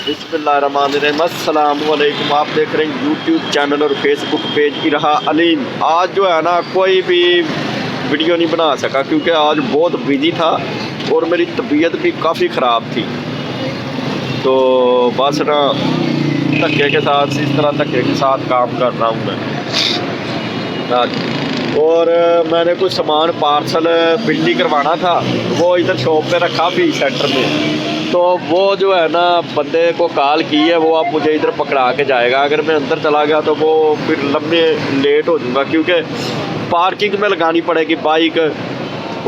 बिस्मिल्लाहिर्रहमानिर्रहीम। अस्सलाम वालेकुम। आप देख रहे हैं यूट्यूब चैनल और फेसबुक पेज इरहा अलीम। आज जो है ना कोई भी वीडियो नहीं बना सका क्योंकि आज बहुत बिजी था और मेरी तबीयत भी काफ़ी ख़राब थी। तो बस ना धक्के के साथ इस तरह धक्के के साथ काम कर रहा हूँ मैं आज। और मैंने कुछ सामान पार्सल बिजली करवाना था, वो इधर शॉप पे रखा भी सेंटर में। तो वो जो है ना बंदे को कॉल की है, वो अब मुझे इधर पकड़ा के जाएगा। अगर मैं अंदर चला गया तो वो फिर लंबे लेट हो जाऊँगा क्योंकि पार्किंग में लगानी पड़ेगी बाइक।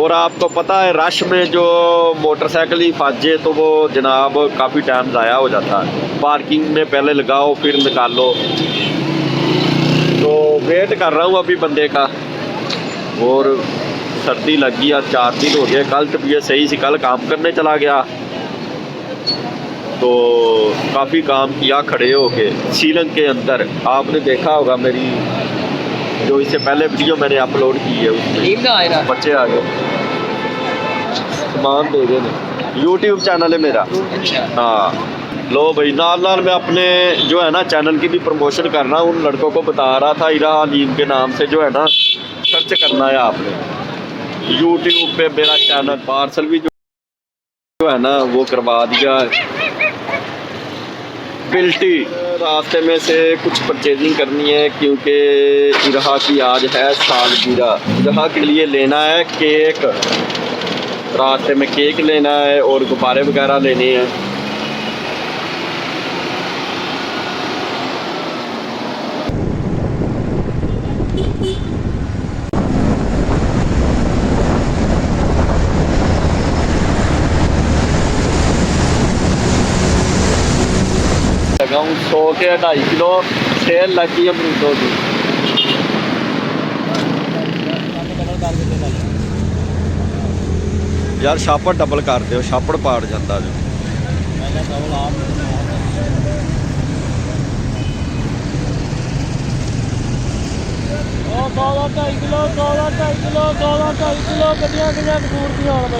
और आपको पता है रश में जो मोटरसाइकिल ही फंस जाए तो वो जनाब काफ़ी टाइम ज़ाया हो जाता है। पार्किंग में पहले लगाओ फिर निकालो। तो वेट कर रहा हूँ अभी बंदे का। और सर्दी लगी है, 4 दिन हो गए। कल तबीयत सही सी, कल काम करने चला गया तो काफ़ी काम किया खड़े होके सीलन के अंदर। आपने देखा होगा मेरी जो इससे पहले वीडियो मैंने अपलोड की है, उसमें बच्चे आ गए सामान दे देने। यूट्यूब चैनल है मेरा। हाँ लो भाई, नाल नाल मैं अपने जो है ना चैनल की भी प्रमोशन कर रहा हूँ। उन लड़कों को बता रहा था इरहा अलीम के नाम से जो है ना सर्च करना है आपने यूट्यूब पे मेरा चैनल। पार्सल भी जो है ना वो करवा दिया बिल्टी। रास्ते में से कुछ परचेजिंग करनी है क्योंकि इरहा की आज है सालगिरह। इरहा के लिए लेना है केक, रास्ते में केक लेना है और गुब्बारे वगैरह लेने हैं। लगाऊँ 100 के 2.5 किलो सेल लगी अमरूदों की। यार छापड़ डबल कर दो, छापड़ पाड़ जाता जो।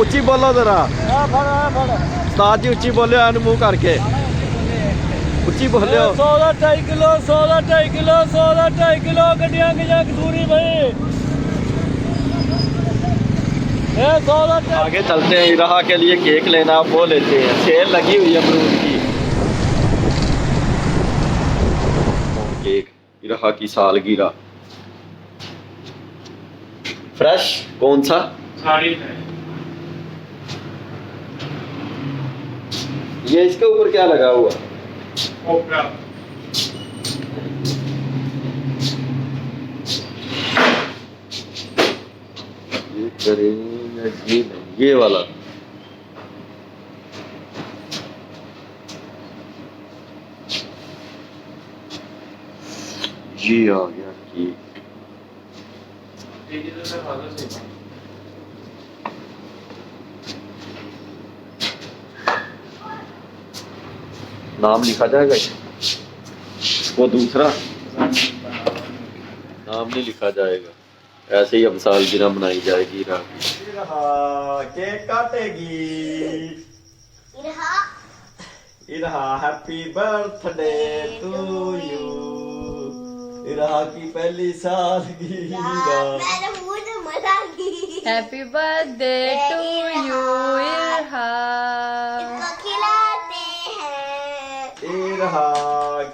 उच्ची बोलो जरा उस्ताद जी, उच्ची बोलो एन मुँह करके उच्ची बोलो। 2.5 किलो 2.5 किलो 2.5 किलो गड्डियां कसूरी भाई। आगे चलते हैं, इरहा के लिए केक लेना वो लेते हैं। सेल लगी हुई है अमरूद की। केक इरहा की सालगिरह फ्रेश। कौन सा? ये इसके ऊपर क्या लगा हुआ? ये वाला ये आ गया केक। नाम लिखा जाएगा, वो दूसरा नाम नहीं लिखा जाएगा। ऐसे ही अब सालगिरह मनाई जाएगी इरहा की। इरहा केक काटेगी। Irha happy birthday to you. Irha की पहली सालगिरह। Happy birthday to you Irha. Irha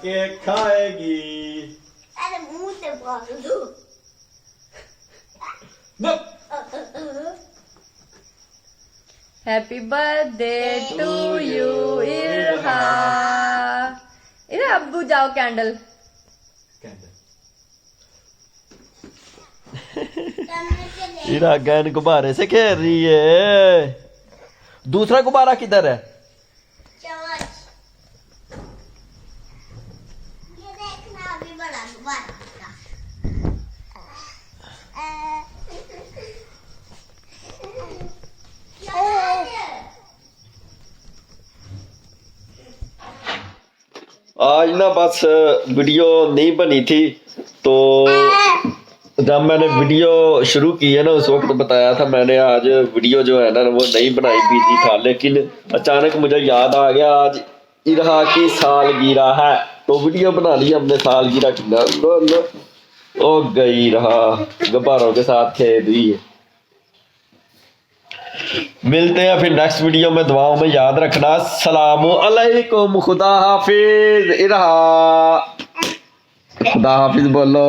cake खाएगी। अरे मुंह से बोल दो। Happy birthday to you Irha. Irha अब्बू जाओ कैंडल। इरहा गैन गुब्बारे से खेल रही है। दूसरा गुब्बारा किधर है? ये देखना अभी बड़ा गुब्बारा। आज ना बस वीडियो नहीं बनी थी, तो जब मैंने वीडियो शुरू की है ना उस वक्त बताया था मैंने आज वीडियो जो है ना वो नहीं बनाई, बिजी था। लेकिन अचानक मुझे याद आ गया आज इरहा की सालगिरह है, तो वीडियो बना ली हमने सालगिरह की। लो ओ गई रहा गुब्बारों के साथ खेल रही है। मिलते हैं फिर नेक्स्ट वीडियो में, दुआओं में याद रखना। सलामु अलैकुम, खुदा हाफिज। इरहा खुदा हाफिज बोलो।